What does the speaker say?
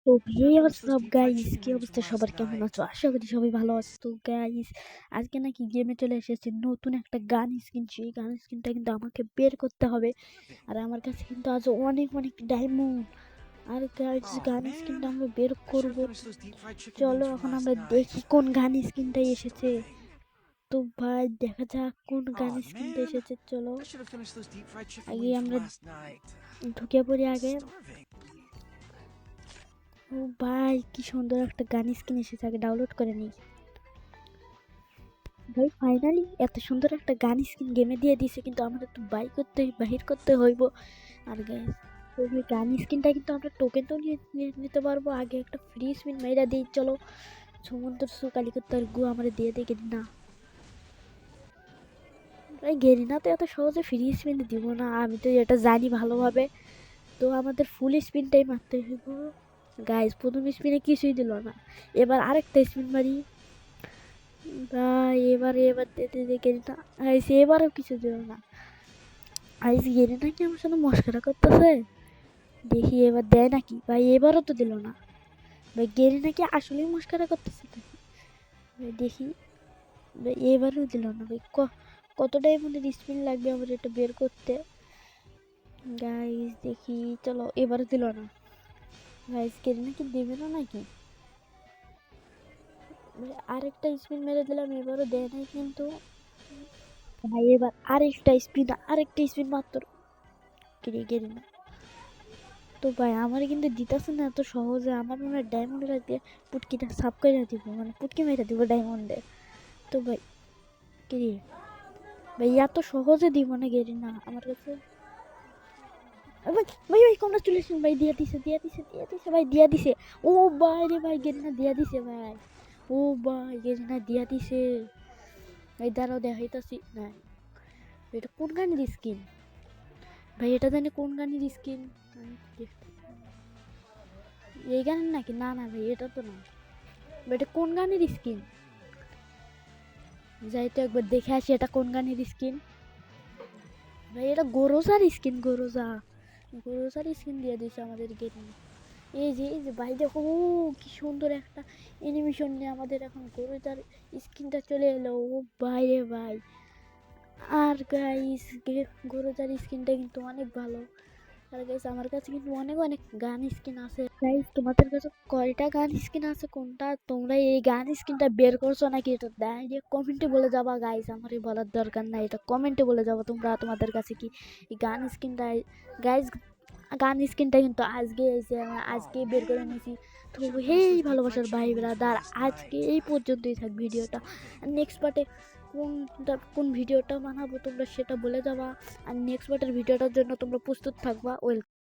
তো হে WhatsApp guys, কি অবস্থা সবার, কেমন আছো? আশা করি সবাই ভালো আছো। তো গাইস, আজকে নাকি গেমে চলে এসেছে নতুন একটা গান স্কিন। সেই গান স্কিনটা কিন্তু আমাকে বের করতে হবে। আর আমার কাছে কিন্তু আজ অনেক অনেক ডায়মন্ড। আর গাইস, গান স্কিনটা আমরা বের করব। চলো এখন আমরা দেখি কোন গান স্কিনটা এসেছে। তো ভাই দেখা যাক কোন গান স্কিনটা এসেছে। চলো আগে আমরা ঢুকে পড়ি আগে। ও ভাই, কি সুন্দর একটা গান স্কিন এসেছে, আগে ডাউনলোড করে নিই। ভাই ফাইনালি এত সুন্দর একটা গান স্কিন গেমে দিয়ে দিছে, কিন্তু আমাদের তো বাহির করতে হইব। আর গাইস, ওই গান স্কিনটা কিন্তু আমরা টোকেন তো নিতে পারবো। আগে একটা ফ্রি স্পিন মাইরা দিই। চলো সমুদ্র সুকালিকতার গু আমরা দিয়ে দিই না। ভাই গেরিনা তো এত সহজে ফ্রি স্পিন দিব না, আমি তো এটা জানি ভালোভাবে। তো আমাদের ফুল স্পিনটাই মারতে হইব। গাইস প্রথম স্পিনে কিছুই দিল না, এবার আরেকটা স্পিন মারি। ভাই এবার দিতে গেলি না। আইসি এবারও কিছু দিল না। আইসি গেলি নাকি আমার সাথে মস্করা করতেছে। দেখি এবার দেয় নাকি। ভাই এবারও তো দিল না। ভাই গেলি নাকি আসলেই মস্করা করতেছে নাকি। ভাই দেখি। ভাই এবারও দিল না। ভাই কতটাই মধ্যে স্পিন লাগবে আমার এটা বের করতে। গাইস দেখি। চলো এবারও দিল না। গাইস গেলি নাকি দেবে না নাকি। আরেকটা স্পিন মেরে দিলাম, এবারও দেয় নাই কিন্তু। ভাই এবার আরেকটা স্পিন মাত্র। গেলি না। তো ভাই আমার কিন্তু দিতেছে না এত সহজে। আমার মনে হয় ডায়মন্ডের দিয়ে পুটকিটা সাফ করে দিব, মানে পুটকি মেরে দিব ডায়মন্ডে। তো ভাই কি রে? ভাই এত সহজে দিব না গেরি না আমার কাছে। ভাই ভাই ভাই কংগ্রাচুলেশন ভাই, দিয়ে দিছে ভাই, দিয়ে দিছে। ও ভাই রে ভাই, গেরি না দিয়া দিছে ভাই। ও ভাই গেরি না দিয়া দিছে ভাই। দাঁড়াও দেখাইতাছি না। এটা কোন গানের স্কিন ভাই? এটা জানি কোন গানের স্কিন। এই গানের নাকি? না না ভাই, এটা তো না। এটা কোন গানের স্কিন? যাই তো একবার দেখে আসি এটা কোন গানের স্কিন। ভাই এটা গোরোজার স্কিন, গোরোজার স্কিন দিয়ে দিয়েছে আমাদের গেম। এই যে ভাই দেখো, ও কি সুন্দর একটা অ্যানিমেশন নিয়ে আমাদের এখন গোরোজার স্কিনটা চলে এলো। ও ভাই রে ভাই। আর গাইস গোরোজার স্কিনটা কিন্তু অনেক ভালো। আর গাইস আমার কাছে কিন্তু অনেক অনেক গান স্কিন আছে। গাইস তোমাদের কাছে কয়টা গান স্কিন আছে, কোনটা তোমরা এই গান স্কিনটা বের করছো নাকি, এটা ডাইরেক্ট কমেন্টে বলে যাবা গাইস। আমার বলার দরকার নাই, এটা কমেন্টে বলে যাবো তোমরা তোমাদের কাছে কি এই গান স্কিনটা। গাইস গান স্কিনটা কিন্তু আজকে এসে আজকে বের করে নিয়েছি। তো হেই ভালোবাসার ভাই ব্রাদার, আজকে এই পর্যন্তই থাক ভিডিওটা। নেক্সট পার্টে কোন ভিডিওটা বানাবো তোমরা সেটা বলে যাবা। আর নেক্সট পার্টের ভিডিওটার জন্য তোমরা প্রস্তুত থাকবা। ওয়েলকাম।